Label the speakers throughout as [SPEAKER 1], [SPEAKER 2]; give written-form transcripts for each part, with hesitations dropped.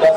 [SPEAKER 1] 10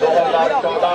[SPEAKER 1] 2014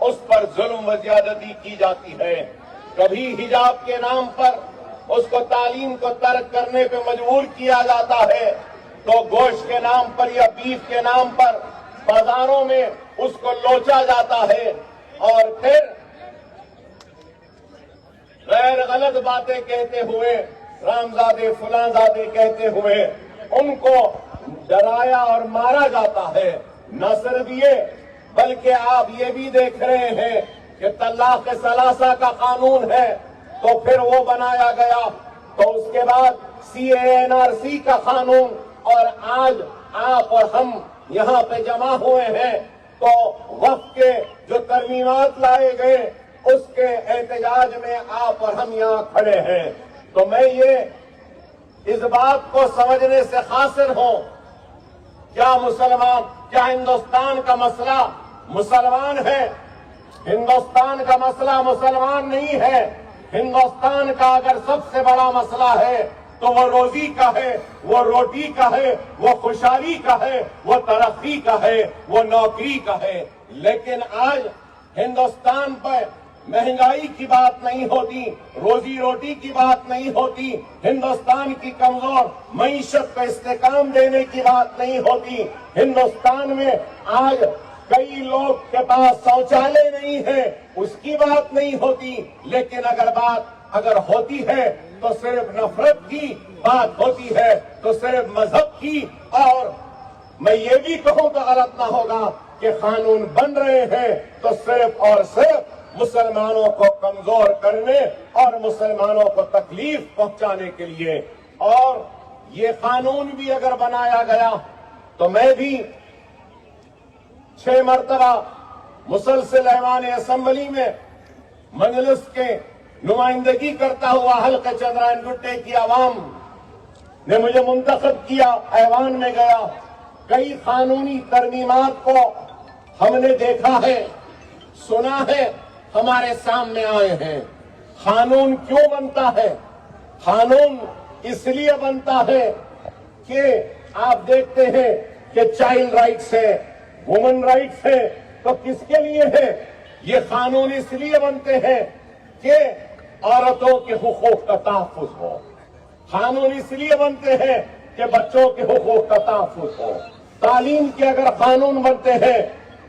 [SPEAKER 1] اس پر ظلم و زیادتی کی جاتی ہے. کبھی حجاب کے نام پر اس کو تعلیم کو ترک کرنے پہ مجبور کیا جاتا ہے تو گوشت کے نام پر یا بیف کے نام پر بازاروں میں اس کو لوچا جاتا ہے اور پھر غیر غلط باتیں کہتے ہوئے رامزادے فلانزادے کہتے ہوئے ان کو ڈرایا اور مارا جاتا ہے. نہ صرف یہ بلکہ آپ یہ بھی دیکھ رہے ہیں کہ طلاق ثلاثہ کا قانون ہے تو پھر وہ بنایا گیا تو اس کے بعد CANRC کا قانون اور آج آپ اور ہم یہاں پہ جمع ہوئے ہیں تو وقف کے جو ترمیمات لائے گئے اس کے احتجاج میں آپ اور ہم یہاں کھڑے ہیں. تو میں یہ اس بات کو سمجھنے سے قاصر ہوں کیا ہندوستان کا مسئلہ مسلمان ہے؟ ہندوستان کا مسئلہ مسلمان نہیں ہے. ہندوستان کا اگر سب سے بڑا مسئلہ ہے تو وہ روزی کا ہے، وہ روٹی کا ہے، وہ خوشحالی کا ہے، وہ ترقی کا ہے، وہ نوکری کا ہے. لیکن آج ہندوستان پر مہنگائی کی بات نہیں ہوتی، روزی روٹی کی بات نہیں ہوتی، ہندوستان کی کمزور معیشت کو استحکام دینے کی بات نہیں ہوتی. ہندوستان میں آج کئی لوگ کے پاس شوچالے نہیں ہے اس کی بات نہیں ہوتی. لیکن اگر ہوتی ہے تو صرف نفرت کی بات ہوتی ہے، تو صرف مذہب کی. اور میں یہ بھی کہوں تو غلط نہ ہوگا کہ قانون بن رہے ہیں تو صرف اور صرف مسلمانوں کو کمزور کرنے اور مسلمانوں کو تکلیف پہنچانے کے لیے. اور یہ قانون بھی اگر بنایا گیا تو میں بھی 6 مرتبہ مسلسل ایوان اسمبلی میں مجلس کے نمائندگی کرتا ہوا حلقہ چندرائن گٹے کی عوام نے مجھے منتخب کیا، ایوان میں گیا. کئی قانونی ترمیمات کو ہم نے دیکھا ہے، سنا ہے، ہمارے سامنے آئے ہیں. قانون کیوں بنتا ہے؟ قانون اس لیے بنتا ہے کہ آپ دیکھتے ہیں کہ چائلڈ رائٹس ہے، وومن رائٹس ہے، تو کس کے لیے ہے؟ یہ قانون اس لیے بنتے ہیں کہ عورتوں کے حقوق کا تحفظ ہو. قانون اس لیے بنتے ہیں کہ بچوں کے حقوق کا تحفظ ہو. تعلیم کے اگر قانون بنتے ہیں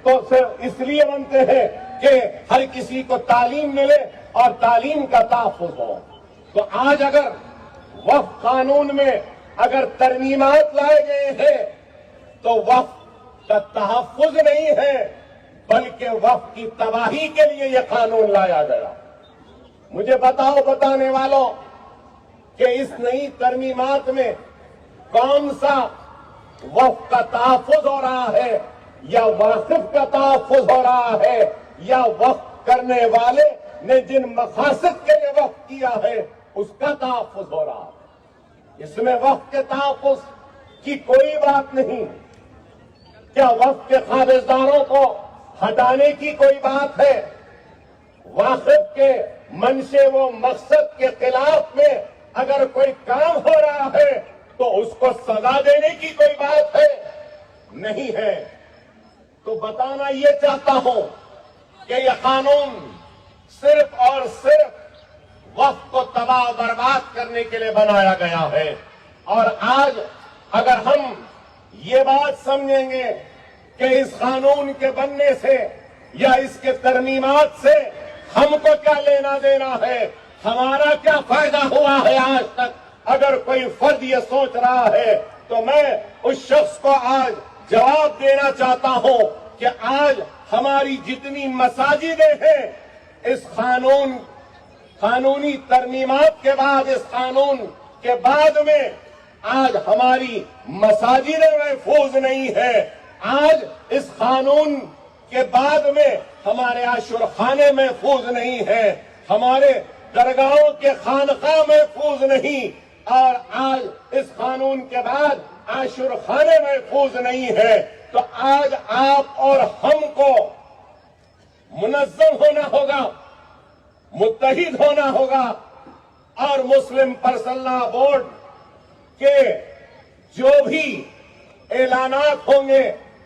[SPEAKER 1] تو صرف اس لیے بنتے ہیں کہ ہر کسی کو تعلیم ملے اور تعلیم کا تحفظ ہو. تو آج اگر وقف قانون میں اگر ترمیمات لائے گئے ہیں تو وقف کا تحفظ نہیں ہے بلکہ وقف کی تباہی کے لیے یہ قانون لایا گیا. مجھے بتانے والوں کہ اس نئی ترمیمات میں کون سا وقف کا تحفظ ہو رہا ہے یا واقف کا تحفظ ہو رہا ہے یا وقف کرنے والے نے جن مقاصد کے لیے وقف کیا ہے اس کا تحفظ ہو رہا ہے. اس میں وقف کے تحفظ کی کوئی بات نہیں. کیا وقف کے قابضداروں کو ہٹانے کی کوئی بات ہے؟ واقف کے منشے و مقصد کے خلاف میں اگر کوئی کام ہو رہا ہے تو اس کو سزا دینے کی کوئی بات ہے؟ نہیں ہے. تو بتانا یہ چاہتا ہوں کہ یہ قانون صرف اور صرف وقف کو تباہ برباد کرنے کے لیے بنایا گیا ہے. اور آج اگر ہم یہ بات سمجھیں گے کہ اس قانون کے بننے سے یا اس کے ترمیمات سے ہم کو کیا لینا دینا ہے، ہمارا کیا فائدہ ہوا ہے آج تک، اگر کوئی فرد یہ سوچ رہا ہے تو میں اس شخص کو آج جواب دینا چاہتا ہوں کہ آج ہماری جتنی مساجدیں ہیں اس قانونی ترمیمات کے بعد، اس قانون کے بعد میں آج ہماری مساجدیں محفوظ نہیں ہیں. آج اس قانون کے بعد میں ہمارے عاشورخانے محفوظ نہیں ہیں، ہمارے درگاہوں کے خانقاہ محفوظ نہیں، اور آج اس قانون کے بعد عاشورخانے محفوظ نہیں ہے. تو آج آپ اور ہم کو منظم ہونا ہوگا، متحد ہونا ہوگا، اور مسلم پرسنل لا بورڈ کے جو بھی اعلانات ہوں گے،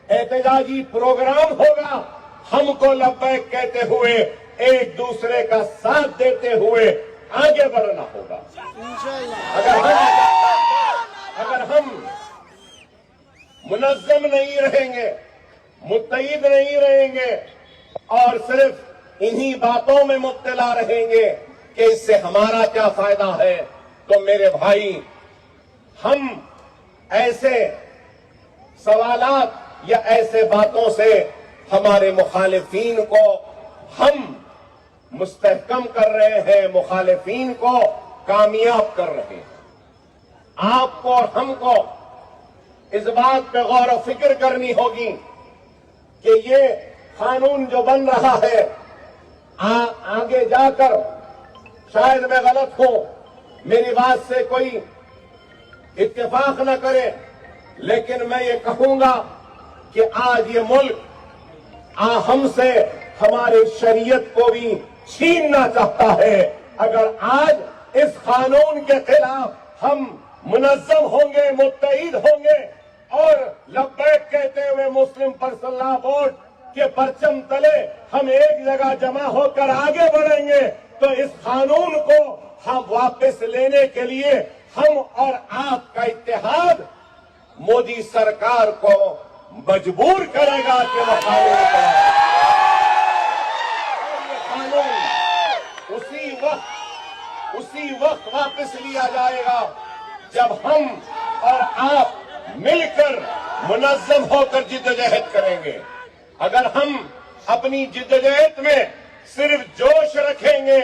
[SPEAKER 1] احتجاجی پروگرام ہوگا، ہم کو لبیک کہتے ہوئے ایک دوسرے کا ساتھ دیتے ہوئے آگے بڑھنا ہوگا۔ اگر ہم منظم نہیں رہیں گے، متحد نہیں رہیں گے اور صرف انہی باتوں میں مبتلا رہیں گے کہ اس سے ہمارا کیا فائدہ ہے، تو میرے بھائی ہم ایسے سوالات یا ایسے باتوں سے ہمارے مخالفین کو ہم مستحکم کر رہے ہیں، مخالفین کو کامیاب کر رہے ہیں۔ آپ کو اور ہم کو اس بات پہ غور و فکر کرنی ہوگی کہ یہ قانون جو بن رہا ہے آگے جا کر شاید میں غلط ہوں، میری بات سے کوئی اتفاق نہ کرے، لیکن میں یہ کہوں گا کہ آج یہ ملک ہم سے ہماری شریعت کو بھی چھیننا چاہتا ہے۔ اگر آج اس قانون کے خلاف ہم منظم ہوں گے، متحد ہوں گے اور لبیک کہتے ہوئے مسلم پرسنل لا بورڈ کے پرچم تلے ہم ایک جگہ جمع ہو کر آگے بڑھیں گے تو اس قانون کو ہم واپس لینے کے لیے ہم اور آپ کا اتحاد مودی سرکار کو مجبور کرے گا کہ وہ قانون اسی وقت واپس لیا جائے گا جب ہم اور آپ مل کر منظم ہو کر جدوجہد کریں گے۔ اگر ہم اپنی جدوجہد میں صرف جوش رکھیں گے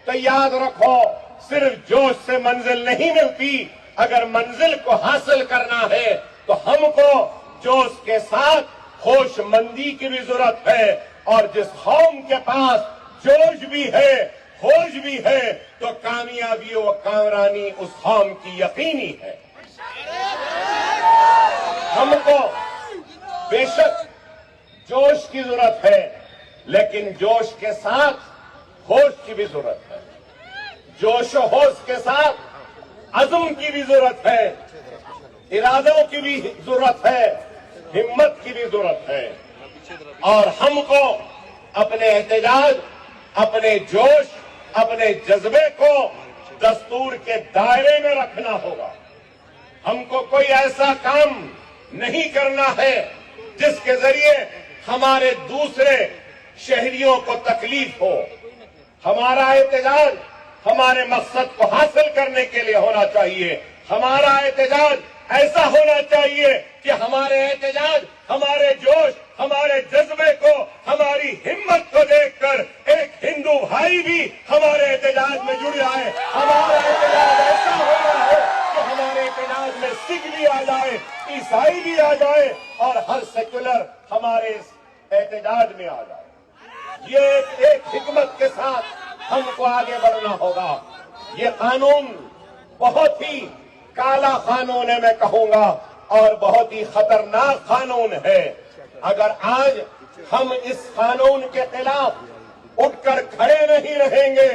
[SPEAKER 1] تو یاد رکھو صرف جوش سے منزل نہیں ملتی، اگر منزل کو حاصل کرنا ہے تو ہم کو جوش کے ساتھ ہوش مندی کی بھی ضرورت ہے، اور جس قوم کے پاس جوش بھی ہے، ہوش بھی ہے، تو کامیابی و کامرانی اس قوم کی یقینی ہے۔ ہم کو بے شک جوش کی ضرورت ہے، لیکن جوش کے ساتھ ہوش کی بھی ضرورت ہے، جوش و ہوش کے ساتھ عزم کی بھی ضرورت ہے، ارادوں کی بھی ضرورت ہے، ہمت کی بھی ضرورت ہے، اور ہم کو اپنے احتجاج، اپنے جوش، اپنے جذبے کو دستور کے دائرے میں رکھنا ہوگا۔ ہم کو کوئی ایسا کام نہیں کرنا ہے جس کے ذریعے ہمارے دوسرے شہریوں کو تکلیف ہو۔ ہمارا احتجاج ہمارے مقصد کو حاصل کرنے کے لیے ہونا چاہیے۔ ہمارا احتجاج ایسا ہونا چاہیے کہ ہمارے احتجاج، ہمارے جوش، ہمارے جذبے کو، ہماری ہمت کو دیکھ کر ایک ہندو بھائی بھی ہمارے احتجاج میں جڑ جائے۔ ہمارا احتجاج ایسا ہونا ہے کہ ہمارے احتجاج میں سکھ بھی آ جائے، عیسائی بھی آ جائے، اور ہر سیکولر ہمارے اس احتجاج میں آ جائے۔ یہ ایک حکمت کے ساتھ ہم کو آگے بڑھنا ہوگا۔ یہ قانون بہت ہی کالا قانون ہے، میں کہوں گا، اور بہت ہی خطرناک قانون ہے۔ اگر آج ہم اس قانون کے خلاف اٹھ کر کھڑے نہیں رہیں گے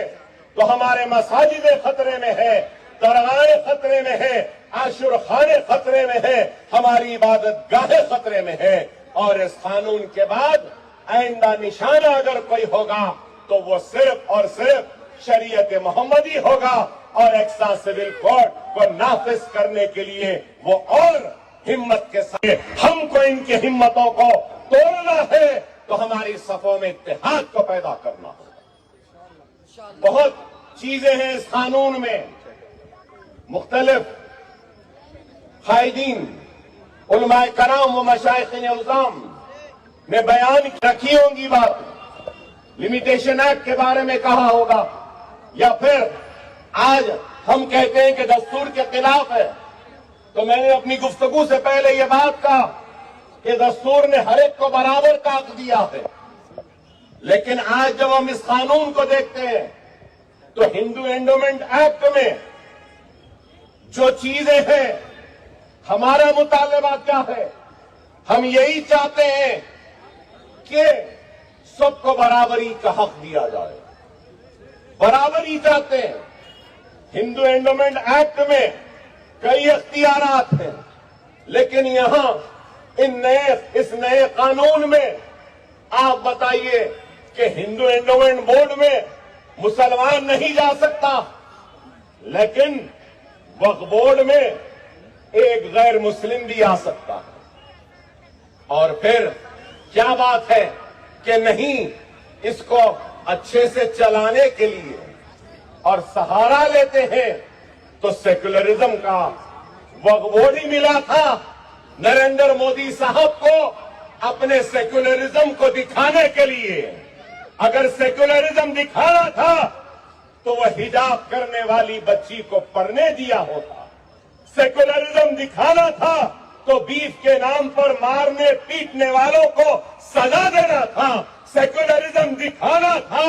[SPEAKER 1] تو ہمارے مساجد خطرے میں ہے، درگاہیں خطرے میں ہے، عاشور خانے خطرے میں ہے، ہماری عبادت گاہیں خطرے میں ہے، اور اس قانون کے بعد آئندہ نشانہ اگر کوئی ہوگا تو وہ صرف اور صرف شریعت محمدی ہوگا، اور ایکسا سول کوڈ کو نافذ کرنے کے لیے وہ اور ہمت کے ساتھ ہم کو ان کی ہمتوں کو توڑنا ہے تو ہماری صفوں میں اتحاد کو پیدا کرنا ہوگا۔ بہت چیزیں ہیں اس قانون میں، مختلف قائدین، علماء کرام و مشائخین الزام نے بیان رکھی ہوں گی بات، لمیٹیشن ایکٹ کے بارے میں کہا ہوگا، یا پھر آج ہم کہتے ہیں کہ دستور کے خلاف ہے، تو میں نے اپنی گفتگو سے پہلے یہ بات کہا کہ دستور نے ہر ایک کو برابر کا حق دیا ہے، لیکن آج جب ہم اس قانون کو دیکھتے ہیں تو ہندو اینڈومنٹ ایکٹ میں جو چیزیں ہیں، ہمارا مطالبہ کیا ہے؟ ہم یہی چاہتے ہیں کہ سب کو برابری کا حق دیا جائے، برابری چاہتے ہیں۔ ہندو اینڈومنٹ ایکٹ میں کئی اختیارات ہیں، لیکن یہاں اس نئے قانون میں آپ بتائیے کہ ہندو انڈومنٹ بورڈ میں مسلمان نہیں جا سکتا، لیکن وقف بورڈ میں ایک غیر مسلم بھی آ سکتا ہے۔ اور پھر کیا بات ہے کہ نہیں، اس کو اچھے سے چلانے کے لیے اور سہارا لیتے ہیں تو سیکولرزم کا وقف بورڈ ہی ملا تھا نریندر مودی صاحب کو اپنے سیکولرزم کو دکھانے کے لیے۔ اگر سیکولرزم دکھانا تھا تو وہ حجاب کرنے والی بچی کو پڑھنے دیا ہوتا۔ سیکولرزم دکھانا تھا تو بیف کے نام پر مارنے پیٹنے والوں کو سزا دینا تھا۔ سیکولرزم دکھانا تھا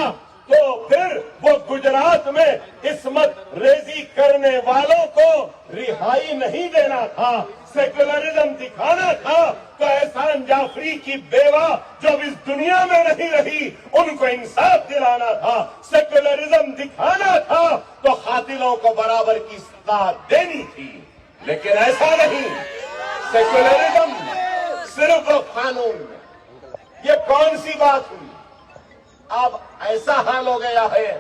[SPEAKER 1] تو پھر وہ گجرات میں عصمت ریزی کرنے والوں کو رہائی نہیں دینا تھا۔ سیکولرزم دکھانا تھا تو احسان جعفری کی بیوہ جو اس دنیا میں نہیں رہی ان کو انصاف دلانا تھا۔ سیکولرزم دکھانا تھا تو قاتلوں کو برابر کی سزا دینی تھی، لیکن ایسا نہیں۔ سیکولرزم صرف قانون میں، یہ کون سی بات ہوئی؟ اب ایسا حال ہو گیا ہے،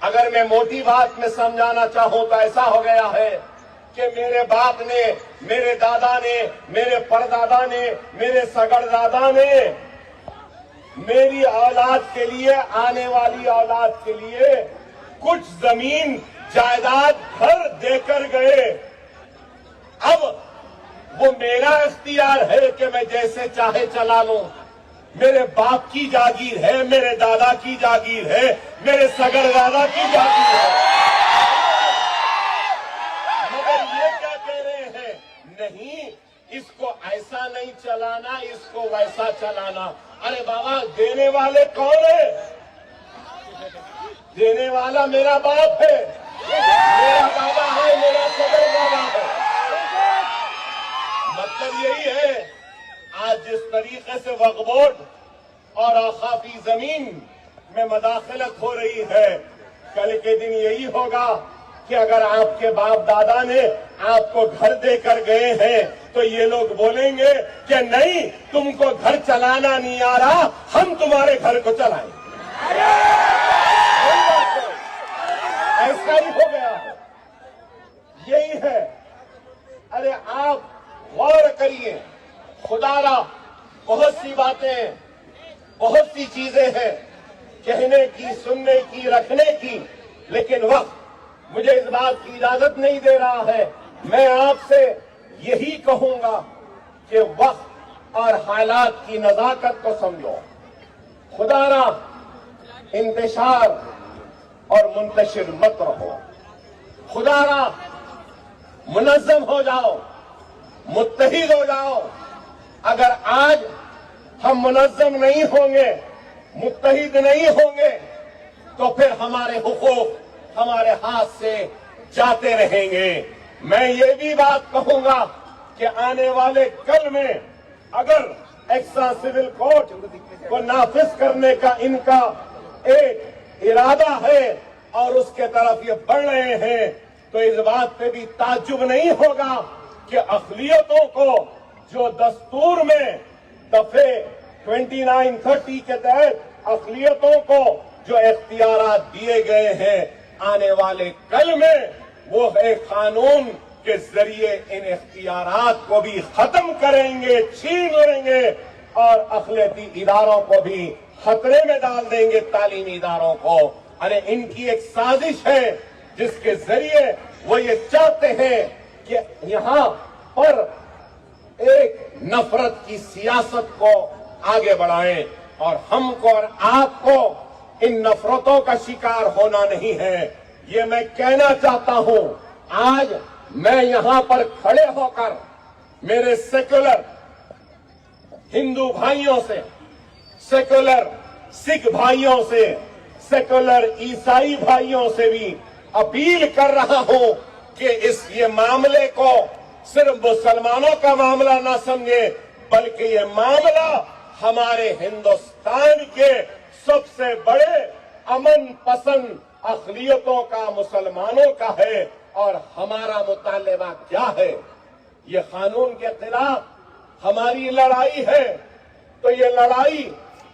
[SPEAKER 1] اگر میں موٹی بات میں سمجھانا چاہوں تو ایسا ہو گیا ہے کہ میرے باپ نے، میرے دادا نے، میرے پردادا نے، میرے سگردادا نے میری اولاد کے لیے، آنے والی اولاد کے لیے کچھ زمین جائیداد گھر دے کر گئے۔ اب وہ میرا اختیار ہے کہ میں جیسے چاہے چلا لوں۔ میرے باپ کی جاگیر ہے، میرے دادا کی جاگیر ہے، میرے سگردادا کی جاگیر ہے، مگر یہ کیا کہہ رہے ہیں؟ نہیں، اس کو ایسا نہیں چلانا، اس کو ویسا چلانا۔ ارے بابا، دینے والے کون ہیں؟ دینے والا میرا باپ ہے، میرا دادا ہے، میرا سگردادا ہے۔ مطلب یہی ہے، آج جس طریقے سے وقف بورڈ اور اوقافی زمین میں مداخلت ہو رہی ہے، کل کے دن یہی ہوگا کہ اگر آپ کے باپ دادا نے آپ کو گھر دے کر گئے ہیں تو یہ لوگ بولیں گے کہ نہیں، تم کو گھر چلانا نہیں آ رہا، ہم تمہارے گھر کو چلائیں گے۔ ایسا ہی ہو گیا ہے، یہی ہے۔ ارے آپ غور کریے، خدا را بہت سی باتیں، بہت سی چیزیں ہیں کہنے کی، سننے کی، رکھنے کی، لیکن وقت مجھے اس بات کی اجازت نہیں دے رہا ہے۔ میں آپ سے یہی کہوں گا کہ وقت اور حالات کی نزاکت کو سمجھو۔ خدا را انتشار اور منتشر مت رہو۔ خدا را منظم ہو جاؤ، متحد ہو جاؤ۔ اگر آج ہم منظم نہیں ہوں گے، متحد نہیں ہوں گے، تو پھر ہمارے حقوق ہمارے ہاتھ سے جاتے رہیں گے۔ میں یہ بھی بات کہوں گا کہ آنے والے کل میں اگر ایکسٹرا سول کورٹ کو نافذ کرنے کا ان کا ایک ارادہ ہے اور اس کے طرف یہ بڑھ رہے ہیں، تو اس بات پہ بھی تعجب نہیں ہوگا کہ اقلیتوں کو جو دستور میں دفعے 2930 کے تحت اقلیتوں کو جو اختیارات دیے گئے ہیں، آنے والے کل میں وہ ایک قانون کے ذریعے ان اختیارات کو بھی ختم کریں گے، چھین لیں گے اور اقلیتی اداروں کو بھی خطرے میں ڈال دیں گے، تعلیمی اداروں کو۔ ارے ان کی ایک سازش ہے جس کے ذریعے وہ یہ چاہتے ہیں کہ یہاں پر ایک نفرت کی سیاست کو آگے بڑھائیں، اور ہم کو اور آپ کو ان نفرتوں کا شکار ہونا نہیں ہے۔ یہ میں کہنا چاہتا ہوں، آج میں یہاں پر کھڑے ہو کر میرے سیکولر ہندو بھائیوں سے، سیکولر سکھ بھائیوں سے، سیکولر عیسائی بھائیوں سے بھی اپیل کر رہا ہوں کہ یہ معاملے کو صرف مسلمانوں کا معاملہ نہ سمجھے، بلکہ یہ معاملہ ہمارے ہندوستان کے سب سے بڑے امن پسند اقلیتوں کا، مسلمانوں کا ہے۔ اور ہمارا مطالبہ کیا ہے؟ یہ قانون کے خلاف ہماری لڑائی ہے، تو یہ لڑائی